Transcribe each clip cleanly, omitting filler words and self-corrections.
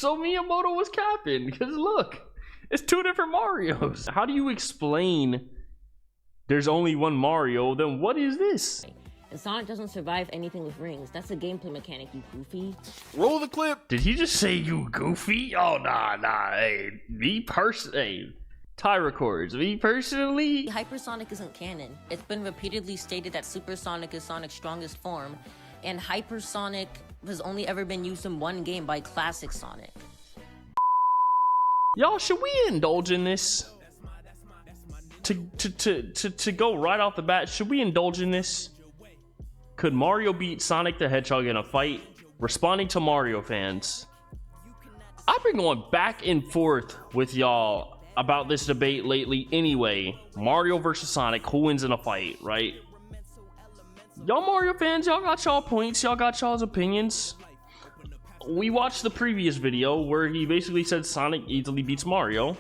So Miyamoto was capping, because look, it's two different Marios. How do you explain there's only one Mario? Then what is this? And Sonic doesn't survive anything with rings. That's a gameplay mechanic, you goofy. Roll the clip. Did he just say you goofy? Oh, nah. Hey, Tyrecords. Me personally, Hypersonic isn't canon. It's been repeatedly stated that Supersonic is Sonic's strongest form, and Hypersonic has only ever been used in one game by Classic Sonic. y'all, should we indulge in this? To go right off the bat, should we indulge in this? Could Mario beat Sonic the Hedgehog in a fight? Responding to Mario fans. I've been going back and forth with y'all about this debate lately anyway. Mario versus Sonic, who wins in a fight, right? Y'all Mario fans, y'all got y'all points, y'all got y'all's opinions. We watched the previous video where he basically said Sonic easily beats Mario.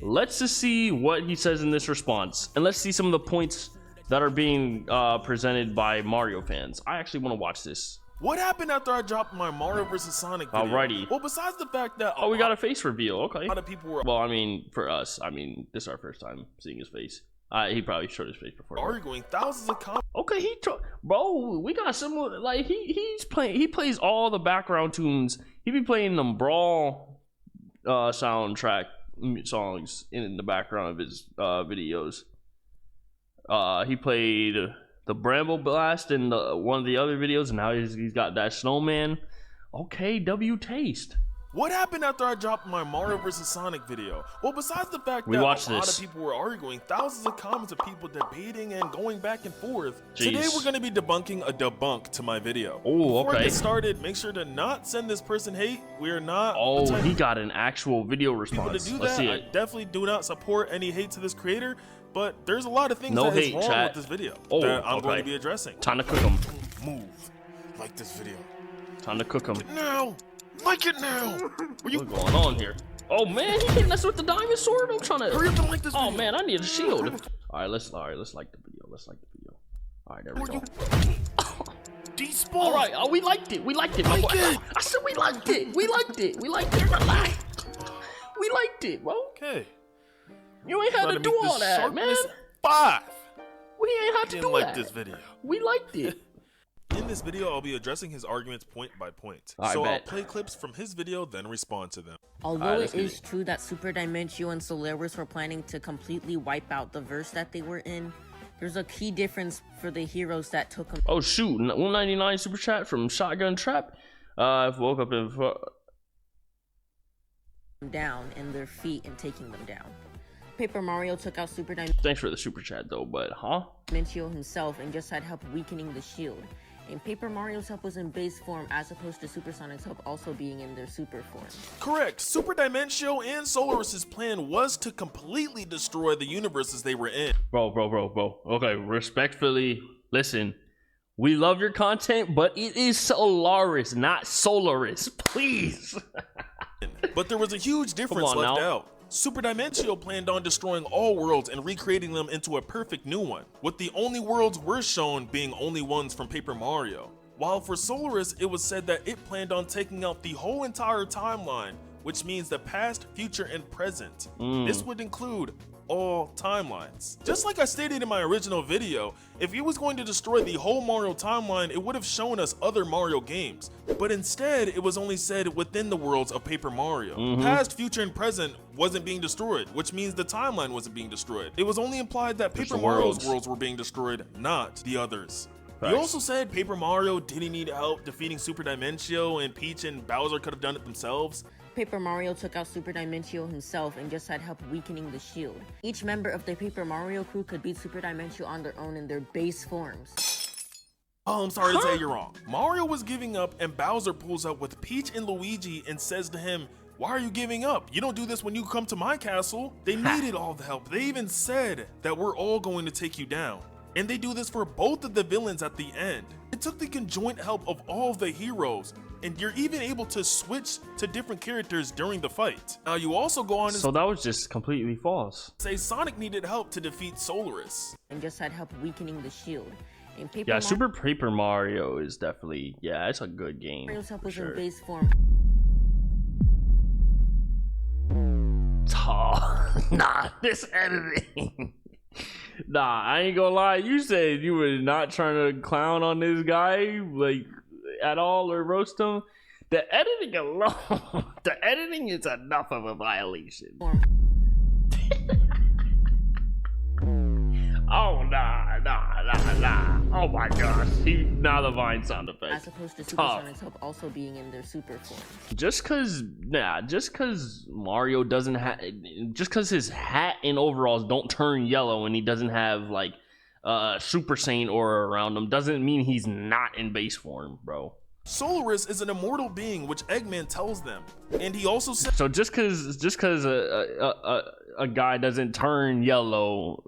Let's just see what he says in this response, and let's see some of the points that are being presented by Mario fans. I actually want to watch this. What happened after I dropped my Mario vs. Sonic video? Alrighty. Well, besides the fact that we got a face reveal. Okay. a lot of people were Well, I mean, for us, this is our first time seeing his face. He probably showed his face before. arguing thousands of comments. Okay, bro, we got similar. Like he plays all the background tunes. He be playing them Brawl soundtrack songs in the background of his videos. He played the Bramble Blast in one of the other videos, and now he's got that snowman. Okay, W taste. What happened after I dropped my Mario vs. Sonic video? Well, besides the fact that a lot of people were arguing, thousands of comments of people debating and going back and forth. Jeez. Today we're going to be debunking a debunk to my video. Oh, okay. Before I get started, make sure to not send this person hate. We are not. Oh, he got an actual video response. To do Let's that, see I it. definitely do not support any hate to this creator, but there's a lot of things that is wrong with this video that I'm going to be addressing. Time to cook him. Move. Like this video. Time to cook him. Now. Like it now. What's going on here? Oh man, he can't mess with the diamond sword. I'm trying to. Hurry up and like this video. Oh man, I need a shield. All right, let's like the video. All right, there we go. Despawn. All right, we liked it. My boy. I said we liked it. We liked it. We liked it, bro. Okay. You ain't had to do all that, man. 5. We ain't had to do that. Like this video. We liked it. In this video, I'll be addressing his arguments point by point. So I'll play clips from his video, then respond to them. Although it is true that Super Dimension and Solaris were planning to completely wipe out the verse that they were in, there's a key difference for the heroes that took them. Oh shoot, 199 super chat from Shotgun Trap. I woke up in down and their feet and taking them down. Paper Mario took out Super Dimension. Thanks for the super chat though, but himself and just had help weakening the shield. And Paper Mario's help was in base form as opposed to Super Sonic's help also being in their super form. Correct. Super Dimension and Solaris's plan was to completely destroy the universes they were in. Bro. Okay, respectfully, listen. We love your content, but it is Solaris, not Solaris. Please. But there was a huge difference left out. Super Dimension planned on destroying all worlds and recreating them into a perfect new one, with the only worlds we're shown being only ones from Paper Mario. While for Solaris, it was said that it planned on taking out the whole entire timeline, which means the past, future, and present. This would include all timelines. Just like I stated in my original video, if he was going to destroy the whole Mario timeline, it would have shown us other Mario games. But instead, it was only said within the worlds of Paper Mario. Past, future, and present wasn't being destroyed, which means the timeline wasn't being destroyed. It was only implied that Paper Mario's worlds were being destroyed, not the others. He also said Paper Mario didn't need help defeating Super Dimension and Peach and Bowser could have done it themselves. Paper Mario took out Super Dimension himself and just had help weakening the shield. Each member of the Paper Mario crew could beat Super Dimension on their own in their base forms. Oh, I'm sorry to say you're wrong. Mario was giving up and Bowser pulls up with Peach and Luigi and says to him, "Why are you giving up? You don't do this when you come to my castle." They needed all the help. They even said that we're all going to take you down. And they do this for both of the villains at the end. It took the conjoint help of all of the heroes, and you're even able to switch to different characters during the fight. Now you also go on and so that was just completely false. Say Sonic needed help to defeat Solaris. And just had help weakening the shield. And Super Paper Mario is definitely, it's a good game. Mario's help was in base form. Nah, this editing. Nah, I ain't gonna lie. You said you were not trying to clown on this guy, like, at all or roast him. The editing alone, the editing is enough of a violation. Oh, nah. Oh my gosh. Now the Vine sound effect. As opposed to Supersonic's Hope also being in their super form. Just cause Mario doesn't have, just cause his hat and overalls don't turn yellow and he doesn't have like Super Saiyan aura around him doesn't mean he's not in base form, bro. Solaris is an immortal being, which Eggman tells them, and he also said. So just cause a guy doesn't turn yellow.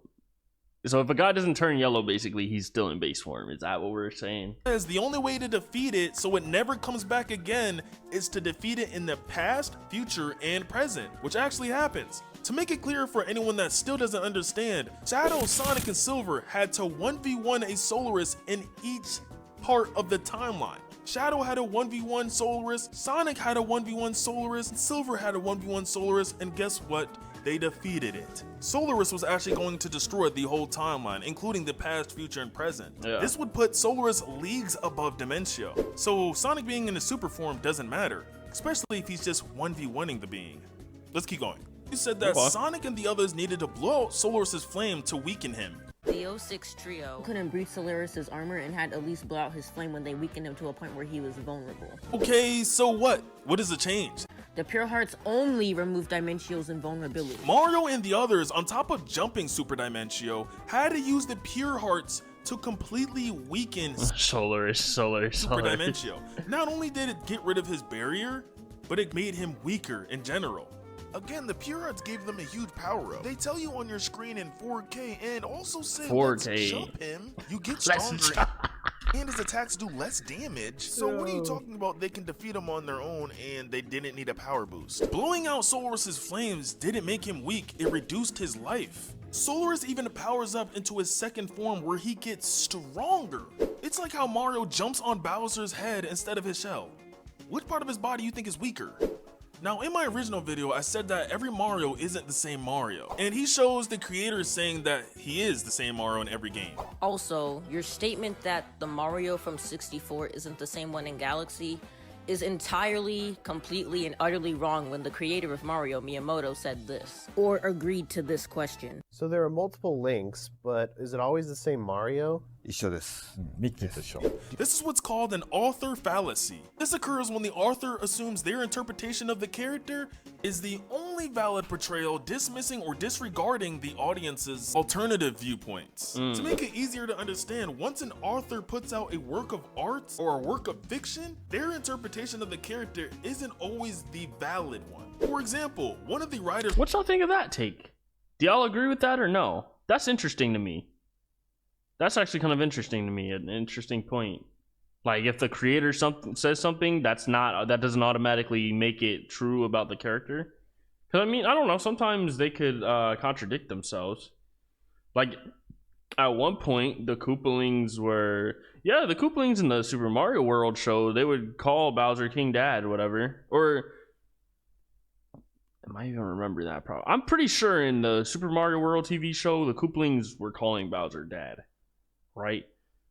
So if a guy doesn't turn yellow, basically he's still in base form. Is that what we're saying? Says the only way to defeat it so it never comes back again is to defeat it in the past, future, and present, which actually happens. To make it clear for anyone that still doesn't understand, Shadow, Sonic, and Silver had to 1v1 a Solaris in each part of the timeline. Shadow had a 1v1 Solaris, Sonic had a 1v1 Solaris, and Silver had a 1v1 Solaris, and guess what? They defeated it. Solaris was actually going to destroy the whole timeline, including the past, future, and present. Yeah. This would put Solaris leagues above Dimentio. So Sonic being in the super form doesn't matter, especially if he's just 1v1ing the being. Let's keep going. You said that Sonic and the others needed to blow out Solaris's flame to weaken him. The 06 trio couldn't breach Solaris's armor and had to at least blow out his flame when they weakened him to a point where he was vulnerable. Okay, so what? What is the change? The Pure Hearts only removed Dimentio's invulnerability. Mario and the others, on top of jumping Super Dimentio, had to use the Pure Hearts to completely weaken Solaris. Super Dimentio. Not only did it get rid of his barrier, but it made him weaker in general. Again, the Pure Hearts gave them a huge power up. They tell you on your screen in 4K and also say 4K. Let's jump him. You get stronger and his attacks do less damage. So what are you talking about? They can defeat him on their own and they didn't need a power boost. Blowing out Solaris's flames didn't make him weak, it reduced his life. Solaris even powers up into his second form where he gets stronger. It's like how Mario jumps on Bowser's head instead of his shell. Which part of his body you think is weaker? Now, in my original video, I said that every Mario isn't the same Mario, and he shows the creator saying that he is the same Mario in every game. Also, your statement that the Mario from 64 isn't the same one in Galaxy is entirely, completely, and utterly wrong when the creator of Mario, Miyamoto, said this, or agreed to this question. So there are multiple links, but is it always the same Mario? This is what's called an author fallacy. This occurs when the author assumes their interpretation of the character is the only valid portrayal, dismissing or disregarding the audience's alternative viewpoints. To make it easier to understand, once an author puts out a work of art or a work of fiction, their interpretation of the character isn't always the valid one. For example, one of the writers— What y'all think of that take? Do y'all agree with that or no? That's interesting to me. That's actually kind of interesting to me, an interesting point. Like, if the creator says something, that doesn't automatically make it true about the character. Because, I mean, I don't know, sometimes they could contradict themselves. Like, at one point, the Koopalings were... Yeah, the Koopalings in the Super Mario World show, they would call Bowser King Dad, whatever. Or... I might even remember that, probably. I'm pretty sure in the Super Mario World TV show, the Koopalings were calling Bowser Dad. Right?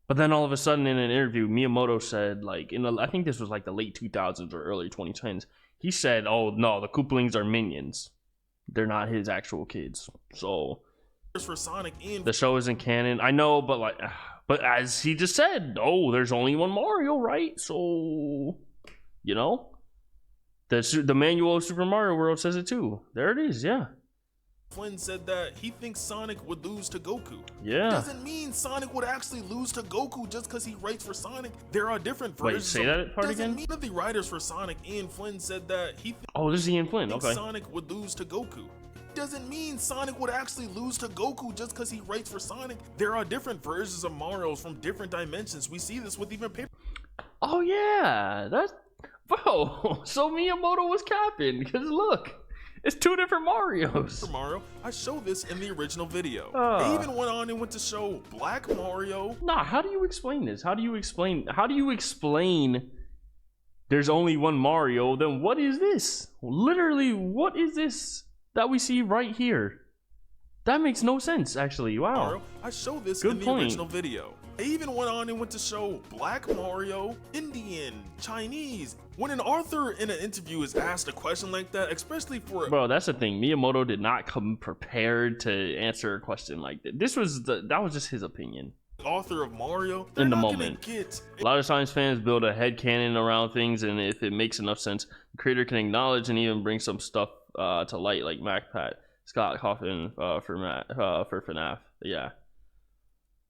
But then all of a sudden in an interview, Miyamoto said, like, I think this was like the late 2000s or early 2010s, he said, oh no, the Koopalings are minions. They're not his actual kids. So for Sonic and the show isn't canon. I know, but like, but as he just said, oh, there's only one Mario, right? So, you know, the manual of Super Mario World says it too. There it is, yeah. Flynn said that he thinks Sonic would lose to Goku. Yeah. Doesn't mean Sonic would actually lose to Goku just because he writes for Sonic. There are different versions. Wait, say that part again? One of the writers for Sonic, Ian Flynn, said that he this is Ian Flynn, okay. Sonic would lose to Goku. Doesn't mean Sonic would actually lose to Goku just because he writes for Sonic. There are different versions of Marios from different dimensions. We see this with even paper. Oh yeah, that's... Bro, so Miyamoto was capping, because look. It's two different Marios. Mario, I showed this in the original video. They even went on and went to show Black Mario. Nah, how do you explain this? How do you explain there's only one Mario? Then what is this? Literally, what is this? that we see right here. That makes no sense, actually. Wow. Mario. I showed this Good in the point. original video. I even went on and went to show Black Mario, Indian, Chinese. When an author in an interview is asked a question like that, especially for Bro, that's the thing. Miyamoto did not come prepared to answer a question like that. That was just his opinion. author of Mario, In the not gonna moment. get A lot of science fans build a headcanon around things, and if it makes enough sense, the creator can acknowledge and even bring some stuff to light, like MacPat, Scott Coffin for FNAF. Yeah.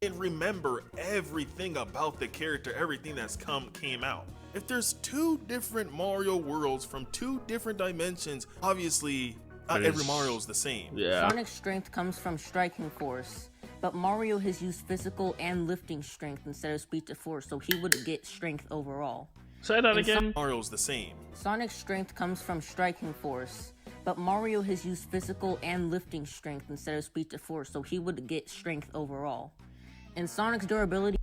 and remember everything about the character, everything that's came out. If there's two different Mario worlds from two different dimensions, obviously not every Mario is the same. Yeah. Sonic's strength comes from striking force, but Mario has used physical and lifting strength instead of speed to force, so he would get strength overall. Say that again. Mario's the same. Sonic's strength comes from striking force, but Mario has used physical and lifting strength instead of speed to force, so he would get strength overall. And Sonic's durability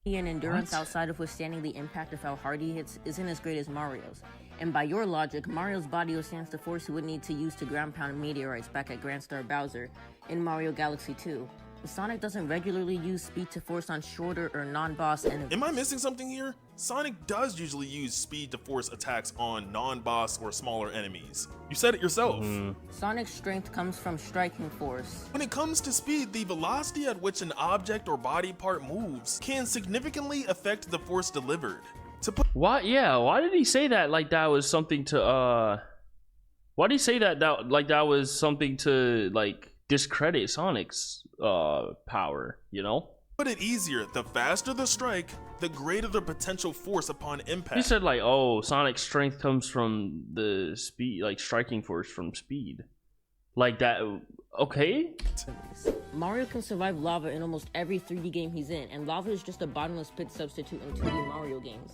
and endurance outside of withstanding the impact of how hard he hits isn't as great as Mario's. And by your logic, Mario's body withstands the force he would need to use to ground pound meteorites back at Grand Star Bowser in Mario Galaxy 2. Sonic doesn't regularly use speed to force on shorter or non-boss enemies. Am I missing something here? Sonic does usually use speed to force attacks on non-boss or smaller enemies. You said it yourself. Sonic's strength comes from striking force. When it comes to speed, the velocity at which an object or body part moves can significantly affect the force delivered. To put Why? Yeah. Why did he say that like that was something to Why did he say that like that was something to like discredit Sonic's power? You know. it easier, the faster the strike, the greater the potential force upon impact. He said like, oh, Sonic's strength comes from the speed, like striking force from speed, like that. Okay. Mario can survive lava in almost every 3D game he's in, and lava is just a bottomless pit substitute in 2D Mario games.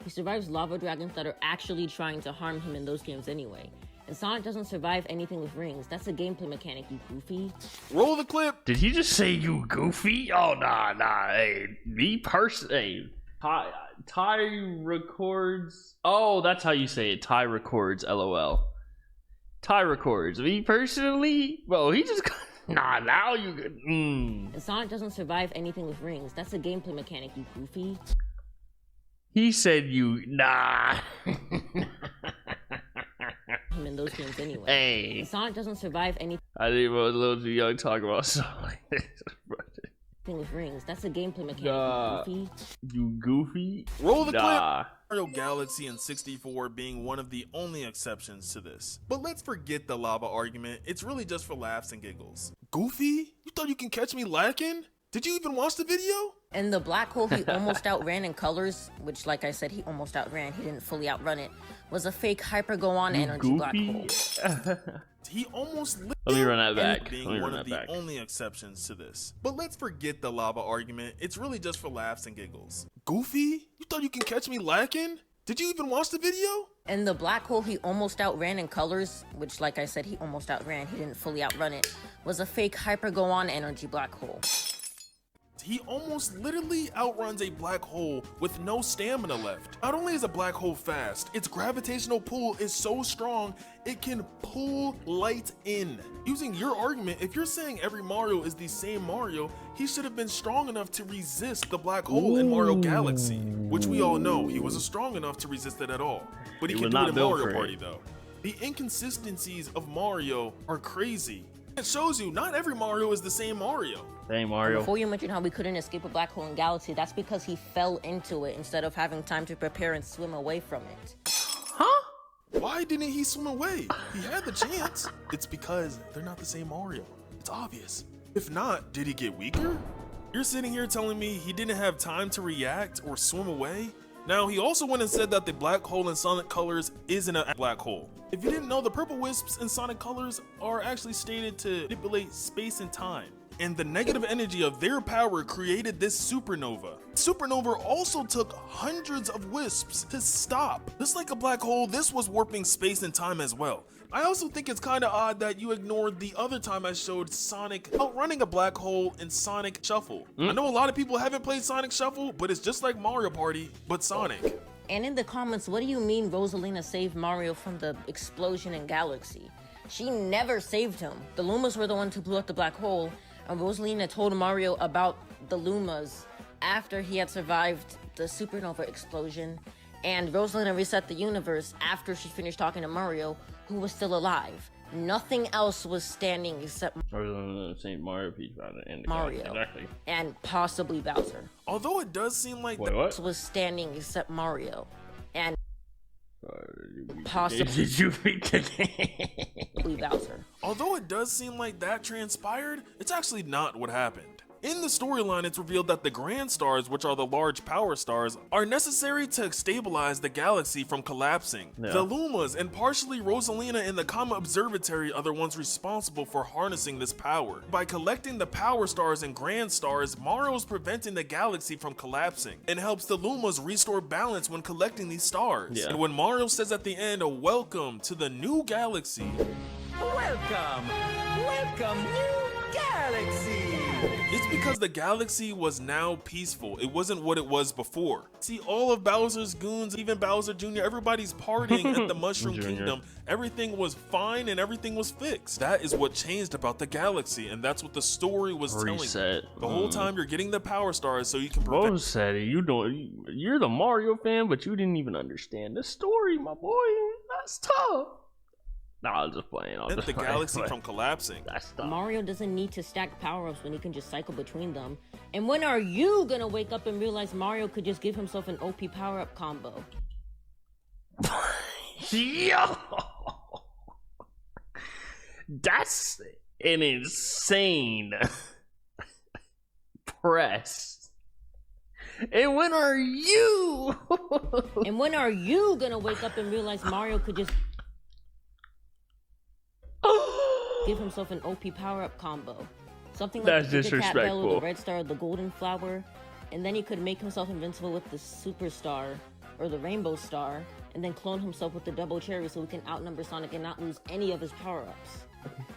He survives lava dragons that are actually trying to harm him in those games anyway. And Sonic doesn't survive anything with rings. That's a gameplay mechanic, you goofy. Roll the clip. Did he just say you goofy? Oh nah. Hey, me personally. Hey, Ty records. Oh, that's how you say it. Ty records. LOL. Ty records. Me personally. Well, he just. Nah, now you. And Sonic doesn't survive anything with rings. That's a gameplay mechanic, you goofy. He said you. Nah. Him in those games anyway. Hey. And Sonic doesn't survive anything I think I was a little too young to talk about something like this. with rings. That's a gameplay mechanic, Nah. you goofy. You goofy? Roll the Nah. clip. Mario Galaxy and 64 being one of the only exceptions to this. But let's forget the lava argument. It's really just for laughs and giggles. Goofy? You thought you can catch me lacking? Did you even watch the video? And the black hole he almost outran in colors, which like I said, he almost outran, he didn't fully outrun it, was a fake hyper go on energy black hole. He almost lit Let me run that back. being Let me one run of that the back. only exceptions to this. But let's forget the lava argument. It's really just for laughs and giggles. Goofy? You thought you can catch me lacking? Did you even watch the video? And the black hole he almost outran in colors, which like I said, he almost outran, he didn't fully outrun it, was a fake hyper go on energy black hole. He almost literally outruns a black hole with no stamina left. Not only is a black hole fast, its gravitational pull is so strong, it can pull light in. Using your argument, if you're saying every Mario is the same Mario, he should have been strong enough to resist the black hole in Mario Galaxy, which we all know he wasn't strong enough to resist it at all. But he He can was do it not in built Mario for it. Party though. The inconsistencies of Mario are crazy. It shows you not every Mario is the same Mario. Dang, Mario. Before you mentioned how we couldn't escape a black hole in Galaxy, that's because he fell into it instead of having time to prepare and swim away from it. Huh? Why didn't he swim away? He had the chance. It's because they're not the same Mario. It's obvious. If not, did he get weaker? You're sitting here telling me he didn't have time to react or swim away? Now, he also went and said that the black hole in Sonic Colors isn't a black hole. If you didn't know, the purple wisps in Sonic Colors are actually stated to manipulate space and time. And the negative energy of their power created this supernova. Supernova also took hundreds of wisps to stop. Just like a black hole, this was warping space and time as well. I also think it's kind of odd that you ignored the other time I showed Sonic outrunning a black hole in Sonic Shuffle. I know a lot of people haven't played Sonic Shuffle, but it's just like Mario Party, but Sonic. And in the comments, what do you mean Rosalina saved Mario from the explosion in Galaxy? She never saved him. The Lumas were the ones who blew up the black hole, and Rosalina told Mario about the Lumas after he had survived the supernova explosion, and Rosalina reset the universe after she finished talking to Mario, who was still alive. Nothing else was standing except St. Mario, Peach, and Mario. Exactly. And possibly Bowser. Although it does seem like What? Was standing except Mario. And Did possibly you beat the game? Bowser. Although it does seem like that transpired, it's actually not what happened. In the storyline, it's revealed that the grand stars, which are the large power stars, are necessary to stabilize the galaxy from collapsing. Yeah. The Lumas and partially Rosalina and the Comet Observatory are the ones responsible for harnessing this power. By collecting the power stars and grand stars, Mario's preventing the galaxy from collapsing and helps the Lumas restore balance when collecting these stars. Yeah. And when Mario says at the end, "Welcome to the new galaxy," Welcome, new galaxy. it's because the galaxy was now peaceful. It wasn't what it was before. See, all of Bowser's goons, even Bowser Jr., everybody's partying at the Mushroom Junior. Kingdom. Everything was fine and everything was fixed. That is what changed about the galaxy, and that's what the story was telling Reset. you. The whole time you're getting the power stars so you can Bo prevent. said it. You're the Mario fan, but you didn't even understand the story, my boy. That's tough. Nah, I was just playing. The galaxy from collapsing. That's tough. Mario doesn't need to stack power-ups when he can just cycle between them. And when are you gonna wake up and realize Mario could just give himself an OP power-up combo? Yo, that's an insane press. And when are you? And when are you gonna wake up and realize Mario could just give himself an OP power-up combo? Something like That's the Giga Cat Bell or disrespectful. the Red Star or the Golden Flower, and then he could make himself invincible with the Superstar or the Rainbow Star, and then clone himself with the Double Cherry so he can outnumber Sonic and not lose any of his power-ups.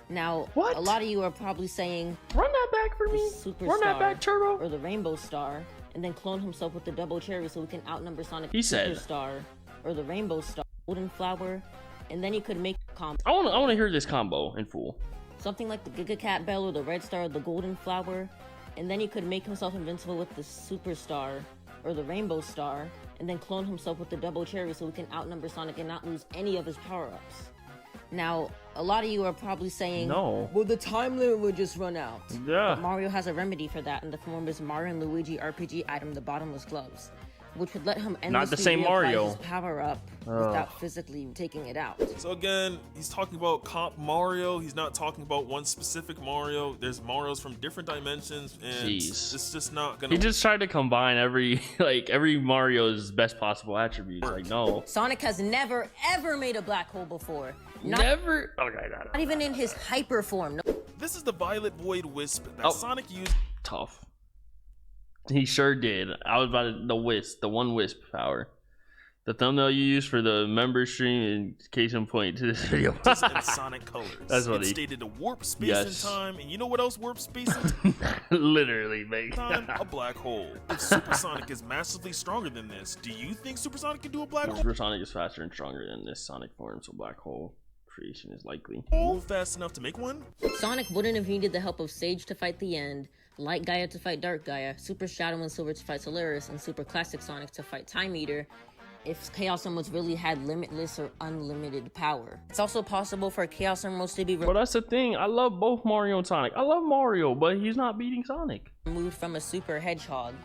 Now, What? a lot of you are probably saying Run that back for the me. Superstar Run that back, Turbo. or the Rainbow Star, and then clone himself with the Double Cherry so he can outnumber Sonic. He said- Superstar or the Rainbow Star, Golden Flower, and then he could make a combo. I want to hear this combo in full. Something like the Giga Cat Bell or the Red Star or the Golden Flower, and then he could make himself invincible with the Superstar or the Rainbow Star, and then clone himself with the Double Cherry so he can outnumber Sonic and not lose any of his power-ups. Now, a lot of you are probably saying, No. well, the time limit would just run out. Yeah. But Mario has a remedy for that in the form of his Mario and Luigi RPG item, the Bottomless Gloves, which would let him endlessly the same reapply Mario. his power-up without physically taking it out. So again, he's talking about comp Mario. He's not talking about one specific Mario. There's Marios from different dimensions, and Jeez. it's just not gonna. He just tried to combine every Mario's best possible attributes. Like, no. Sonic has never, ever made a black hole before. Not, Never. Okay, no. not even in his hyper form. No. This is the Violet Void Wisp that Oh. Sonic used. Tough. He sure did. I was about to, the wisp, the one wisp power. The thumbnail you used for the member stream, in case in point to this video. in Sonic colors. That's what it he- stated to warp space Yes. and time, and you know what else warps space and Literally, mate. time? A black hole. If Supersonic is massively stronger than this, do you think Supersonic can do a black hole? Supersonic is faster and stronger than this Sonic form, so black hole creation is likely. Move fast enough to make one? Sonic wouldn't have needed the help of Sage to fight the End, Light Gaia to fight Dark Gaia, Super Shadow and Silver to fight Solaris, and Super Classic Sonic to fight Time Eater if Chaos Emeralds really had limitless or unlimited power. It's also possible for Chaos Emeralds to be But that's the thing. I love both Mario and Sonic. I love Mario, but he's not beating Sonic. removed from a Super Hedgehog,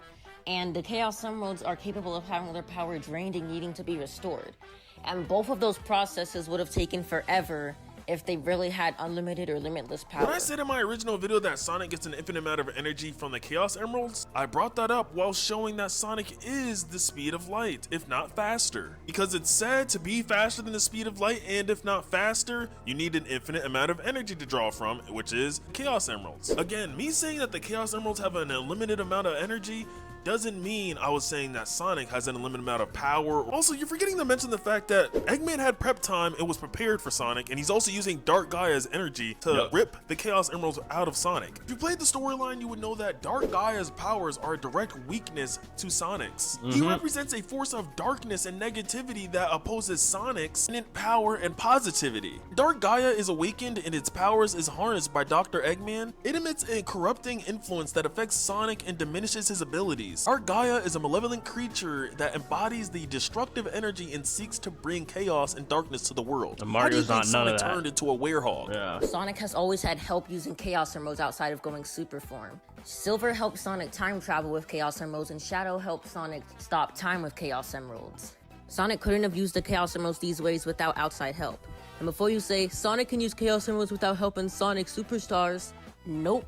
and the Chaos Emeralds are capable of having their power drained and needing to be restored. And both of those processes would have taken forever if they really had unlimited or limitless power. When I said in my original video that Sonic gets an infinite amount of energy from the Chaos Emeralds, I brought that up while showing that Sonic is the speed of light, if not faster. Because it's said to be faster than the speed of light, and if not faster, you need an infinite amount of energy to draw from, which is Chaos Emeralds. Again, me saying that the Chaos Emeralds have an unlimited amount of energy doesn't mean I was saying that Sonic has an unlimited amount of power. Also, you're forgetting to mention the fact that Eggman had prep time and was prepared for Sonic, and he's also using Dark Gaia's energy to rip the Chaos Emeralds out of Sonic. If you played the storyline, you would know that Dark Gaia's powers are a direct weakness to Sonic's. He represents a force of darkness and negativity that opposes Sonic's infinite power and positivity. Dark Gaia is awakened and its powers is harnessed by Dr. Eggman. It emits a corrupting influence that affects Sonic and diminishes his abilities. Dark Gaia is a malevolent creature that embodies the destructive energy and seeks to bring chaos and darkness to the world. And Mario's not none of that. Turned into a werehog? Yeah. Sonic has always had help using Chaos Emeralds outside of going super form. Silver helped Sonic time travel with Chaos Emeralds, and Shadow helped Sonic stop time with Chaos Emeralds. Sonic couldn't have used the Chaos Emeralds these ways without outside help. And before you say, Sonic can use Chaos Emeralds without helping Sonic Superstars, nope.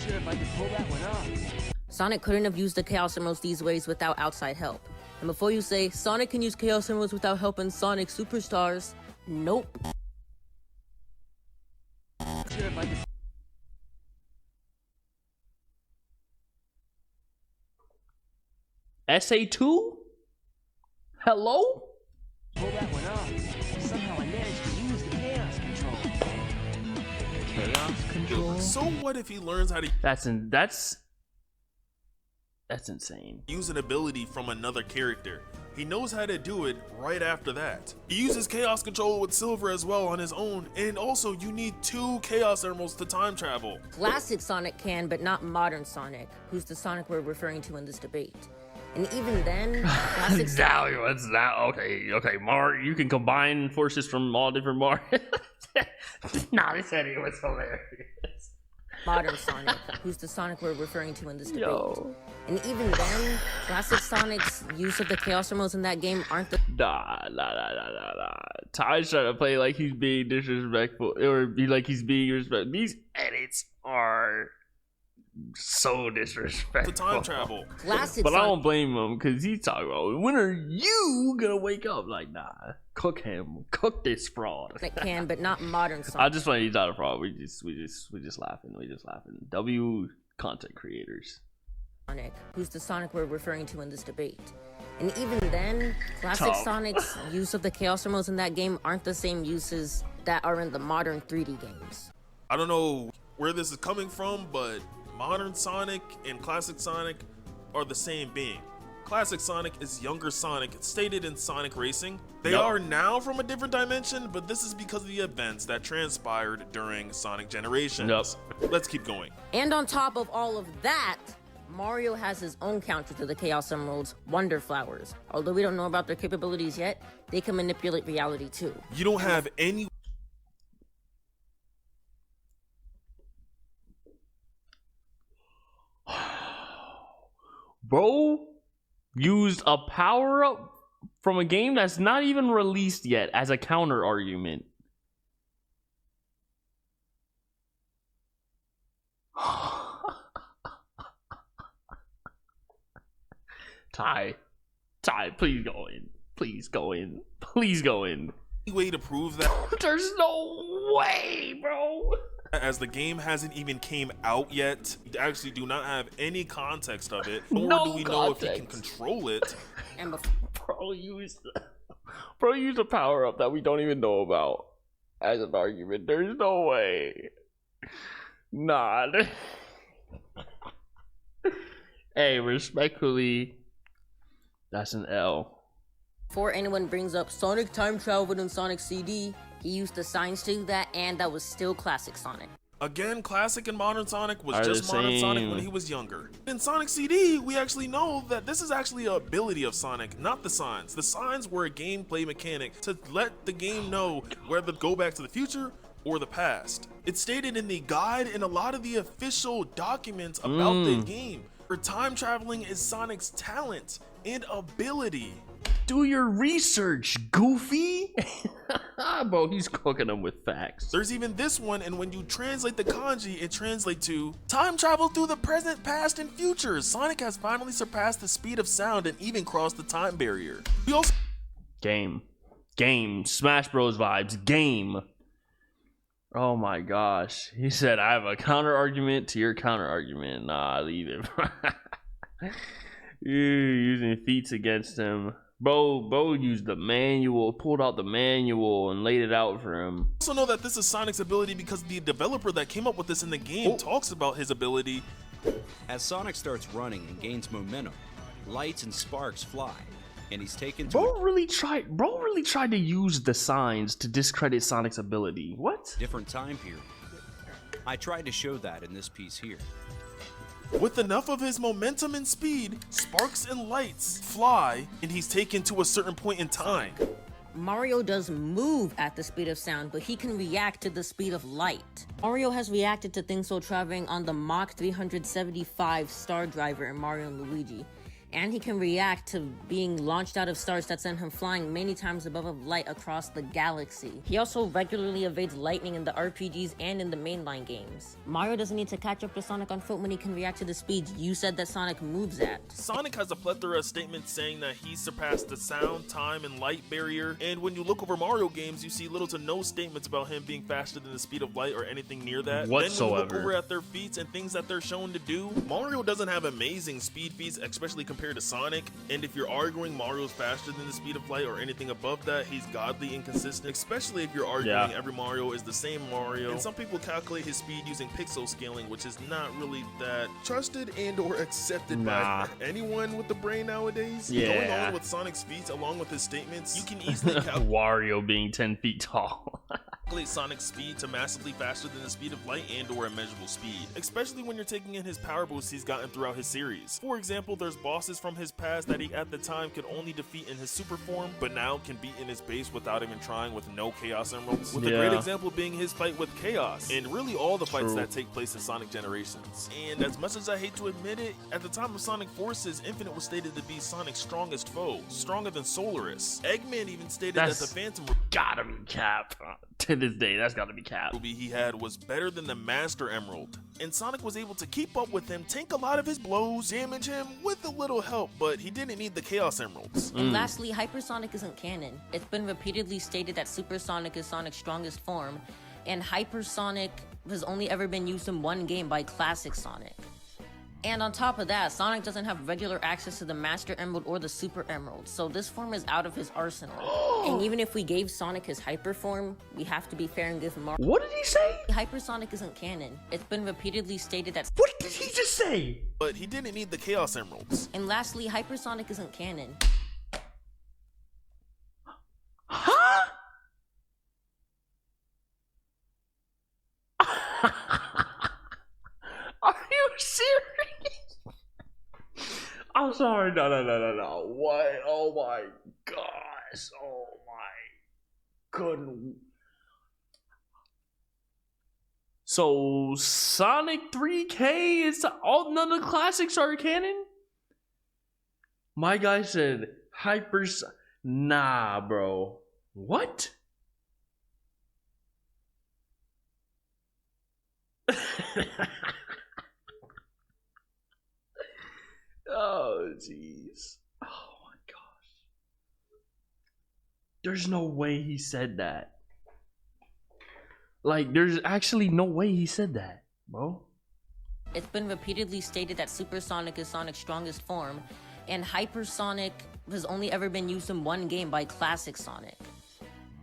Sure, if I could pull that one off. Sonic couldn't have used the Chaos Emeralds these ways without outside help. And before you say, Sonic can use Chaos Emeralds without helping Sonic Superstars, nope. Sure, if I could SA2? Hello? pull that one off. Somehow I managed to use the chaos control. Chaos control? So what if he learns how to That's insane. use an ability from another character? He knows how to do it right after that. He uses Chaos Control with Silver as well on his own, and also you need 2 Chaos Emeralds to time travel. Classic Sonic can, but not modern Sonic, who's the Sonic we're referring to in this debate. And even then, classic Exactly. What's that? Okay, Mario. You can combine forces from all different Mario. Nah, this said it was hilarious. modern Sonic, who's the Sonic we're referring to in this debate. Yo. And even then, classic Sonic's use of the Chaos Emeralds in that game aren't the Nah. Ty's trying to play like he's being disrespectful, or be like he's being respectful. These edits are so disrespectful. To time travel. classic But I Sonic. don't blame him, because he's talking about, when are you gonna wake up? Like, nah, cook him, cook this fraud. Sonic can, but not modern I Sonic. just find he's not a fraud. We just laughing. W content creators. Sonic, who's the Sonic we're referring to in this debate. And even then, classic Tough. Sonic's use of the Chaos Emeralds in that game aren't the same uses that are in the modern 3D games. I don't know where this is coming from, but modern Sonic and classic Sonic are the same being. Classic Sonic is younger Sonic, stated in Sonic Racing. They Yup. are now from a different dimension, but this is because of the events that transpired during Sonic Generations. Yup. Let's keep going. And on top of all of that, Mario has his own counter to the Chaos Emeralds, Wonder Flowers. Although we don't know about their capabilities yet, they can manipulate reality too. You don't have any Bro used a power up from a game that's not even released yet as a counter argument. Ty, please go in. Please go in. Please go in. way to prove that, There's no way, bro. as the game hasn't even came out yet. We actually do not have any context of it, nor No do we know if he can context. control it. And before Bro used a power up that we don't even know about as an argument. There's no way. Nah. Hey, respectfully, that's an L. anyone brings up Sonic time traveled in Sonic CD, he used the signs to do that, and that was still classic Sonic. Again, classic and modern Sonic was Are just the modern Sonic same. when he was younger. In Sonic CD, we actually know that this is actually a ability of Sonic, not the signs. The signs were a gameplay mechanic to let the game know whether to go back to the future or the past. It's stated in the guide and a lot of the official documents about the game. For time traveling is Sonic's talent and ability. Do your research, Goofy. Bro, he's cooking them with facts. There's even this one, and when you translate the kanji, it translates to time travel through the present, past, and future. Sonic has finally surpassed the speed of sound and even crossed the time barrier. We also Game. Smash Bros vibes. Game. Oh my gosh. He said, I have a counter argument to your counter argument. Nah, leave it. You're using feats against him. Bo used the manual, pulled out the manual and laid it out for him. Also know that this is Sonic's ability because the developer that came up with this in the game talks about his ability. As Sonic starts running and gains momentum, lights and sparks fly, and he's taken to Bro really tried to use the signs to discredit Sonic's ability. What? a different time period. I tried to show that in this piece here. With enough of his momentum and speed, sparks and lights fly, and he's taken to a certain point in time. Mario does move at the speed of sound, but he can react to the speed of light. Mario has reacted to things while traveling on the Mach 375 Star Driver in Mario & Luigi. And he can react to being launched out of stars that send him flying many times above of light across the galaxy. He also regularly evades lightning in the RPGs and in the mainline games. Mario doesn't need to catch up to Sonic on foot when he can react to the speeds you said that Sonic moves at. Sonic has a plethora of statements saying that he surpassed the sound, time, and light barrier, and when you look over Mario games, you see little to no statements about him being faster than the speed of light or anything near that. Whatsoever. Then when you look over at their feats and things that they're shown to do, Mario doesn't have amazing speed feats, especially compared to Sonic, and if you're arguing Mario's faster than the speed of light or anything above that, he's godly inconsistent, especially if you're arguing every Mario is the same Mario. And some people calculate his speed using pixel scaling, which is not really that trusted and or accepted by anyone with the brain nowadays. Going on with Sonic's feats along with his statements, you can easily calculate Wario being 10 feet tall. Sonic's speed to massively faster than the speed of light and or immeasurable speed, especially when you're taking in his power boosts he's gotten throughout his series. For example, there's bosses from his past that he at the time could only defeat in his super form, but now can beat in his base without even trying with no Chaos Emeralds. With a great example being his fight with Chaos, and really all the fights that take place in Sonic Generations. And as much as I hate to admit it, at the time of Sonic Forces, Infinite was stated to be Sonic's strongest foe, stronger than Solaris. Eggman even stated that the Phantom gotta be cap. To this day, that's gotta be cap. Ruby he had was better than the Master Emerald, and Sonic was able to keep up with him, tank a lot of his blows, damage him with a little help, but he didn't need the Chaos Emeralds. And lastly, Hypersonic isn't canon. It's been repeatedly stated that Supersonic is Sonic's strongest form, and Hypersonic has only ever been used in one game by Classic Sonic. And on top of that, Sonic doesn't have regular access to the Master Emerald or the Super Emerald, so this form is out of his arsenal. And even if we gave Sonic his Hyper form, we have to be fair and give Mario. What did he say? Hypersonic isn't canon. It's been repeatedly stated that. What did he just say? But he didn't need the Chaos Emeralds. And lastly, Hypersonic isn't canon. Huh? Are you serious? I'm sorry. No. What? Oh my gosh. Oh my goodness. So Sonic 3K is all none of the classics are canon? My guy said nah, bro. What? Oh jeez. Oh my gosh. There's no way he said that. Like, there's actually no way he said that, bro. It's been repeatedly stated that Supersonic is Sonic's strongest form, and Hypersonic has only ever been used in one game by Classic Sonic.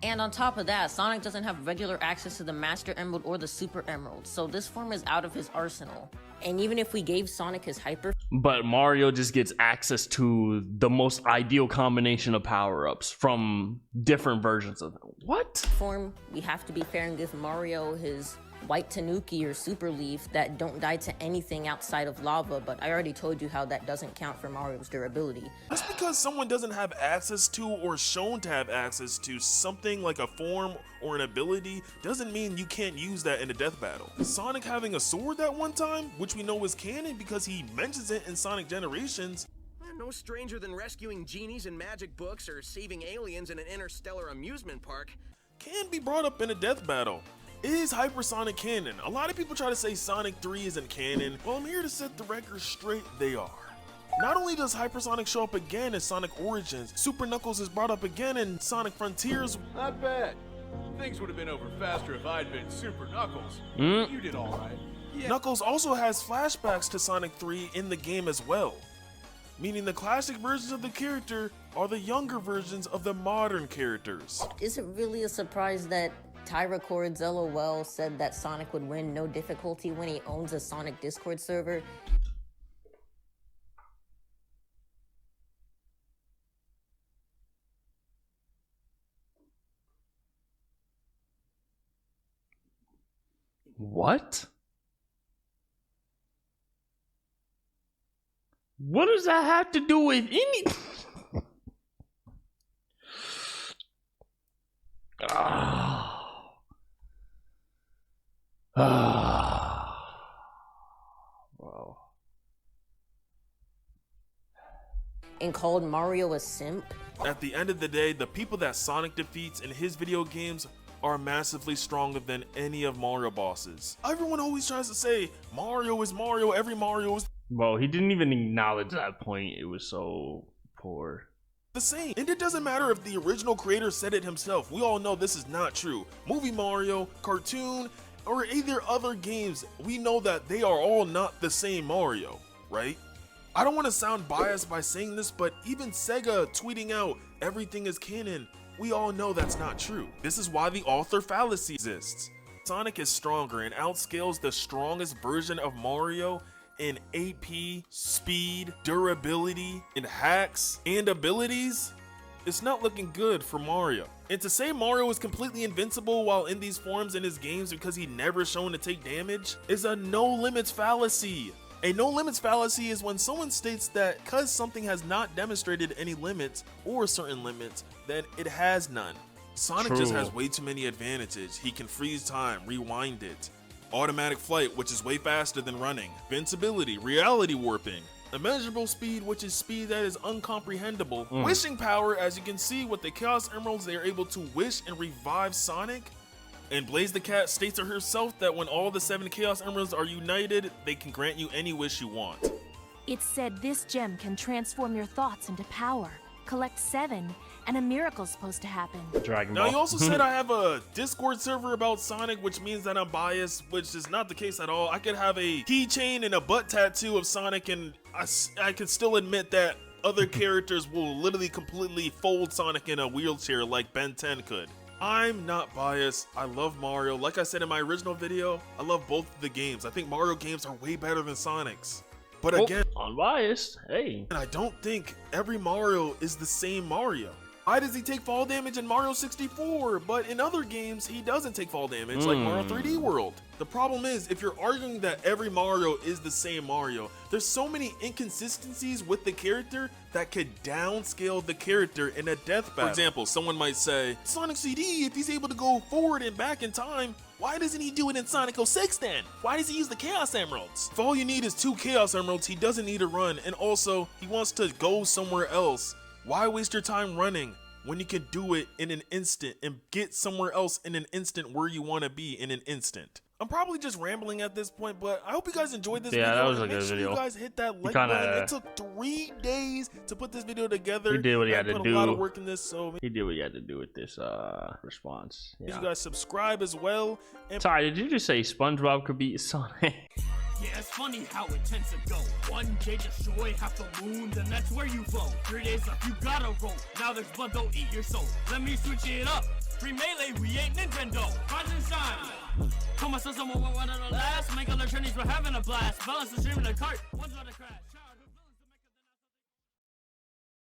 And on top of that, Sonic doesn't have regular access to the Master Emerald or the Super Emerald, so this form is out of his arsenal. And even if we gave Sonic his Hyper... But Mario just gets access to the most ideal combination of power-ups from different versions of them. What? Form, we have to be fair and give Mario his White Tanuki or Super Leaf that don't die to anything outside of lava, but I already told you how that doesn't count for Mario's durability. Just because someone doesn't have access to or shown to have access to something like a form or an ability doesn't mean you can't use that in a death battle. Sonic having a sword that one time, which we know is canon because he mentions it in Sonic Generations. No stranger than rescuing genies in magic books or saving aliens in an interstellar amusement park, can be brought up in a death battle. Is Hypersonic canon? A lot of people try to say Sonic 3 isn't canon. Well, I'm here to set the record straight, they are. Not only does Hypersonic show up again in Sonic Origins, Super Knuckles is brought up again in Sonic Frontiers. Not bad. Things would have been over faster if I'd been Super Knuckles. You did all right. Yeah. Knuckles also has flashbacks to Sonic 3 in the game as well. meaning the classic versions of the character are the younger versions of the modern characters. Is it really a surprise that Tyrecordslol said that Sonic would win no difficulty when he owns a Sonic Discord server? What? What does that have to do with any? Wow. And called Mario a simp? At the end of the day, the people that Sonic defeats in his video games are massively stronger than any of Mario bosses. Everyone always tries to say, Mario is Mario, every Mario is Well, he didn't even acknowledge that point. It was so poor. the same. And it doesn't matter if the original creator said it himself. We all know this is not true. Movie Mario, cartoon, or either other games, we know that they are all not the same Mario, right? I don't want to sound biased by saying this, but even Sega tweeting out everything is canon, we all know that's not true. This is why the author fallacy exists. Sonic is stronger and outscales the strongest version of Mario in AP, speed, durability, and hacks, and abilities. It's not looking good for Mario. And to say Mario is completely invincible while in these forms in his games because he never shown to take damage is a no limits fallacy. A no limits fallacy is when someone states that because something has not demonstrated any limits or certain limits, then it has none. Sonic just has way too many advantages. He can freeze time, rewind it, automatic flight, which is way faster than running, invincibility, reality warping, immeasurable speed, which is speed that is uncomprehendable, wishing power, as you can see with the Chaos Emeralds, they are able to wish and revive Sonic. And Blaze the Cat states to herself that when all the 7 Chaos Emeralds are united, they can grant you any wish you want. It said this gem can transform your thoughts into power. Collect 7, and a miracle's supposed to happen. Dragon Now Ball. he also said I have a Discord server about Sonic, which means that I'm biased, which is not the case at all. I could have a keychain and a butt tattoo of Sonic, and I can still admit that other characters will literally completely fold Sonic in a wheelchair like Ben 10 could. I'm not biased. I love Mario. Like I said in my original video, I love both of the games. I think Mario games are way better than Sonic's. But again, unbiased. Hey. and I don't think every Mario is the same Mario. Why does he take fall damage in Mario 64, but in other games he doesn't take fall damage like Mario 3D World? The problem is, if you're arguing that every Mario is the same Mario, there's so many inconsistencies with the character that could downscale the character in a death battle. For example, someone might say, Sonic CD, if he's able to go forward and back in time, why doesn't he do it in Sonic 06 then? Why does he use the Chaos Emeralds? If all you need is 2 Chaos Emeralds, he doesn't need to run, and also, he wants to go somewhere else. Why waste your time running when you can do it in an instant and get somewhere else in an instant where you want to be in an instant? I'm probably just rambling at this point, but I hope you guys enjoyed this video. Yeah, that was a Make good sure video. you guys hit that like button. It took 3 days to put this video together. He did what he had to put do. a lot of work in this, so He did what he had to do with this response. make Yeah. sure you guys subscribe as well. And Ty, did you just say SpongeBob could beat Sonic? Yeah, it's funny how it tends to go. 1 day destroy half the moon, then that's where you flow. 3 days left, you gotta roll. Now there's blood, don't eat your soul. Let me switch it up. Free melee, we ain't Nintendo. Rise and shine. Told myself someone want to last. Make other trainees, we're having a blast. Balance the stream in the cart. One's about to crash.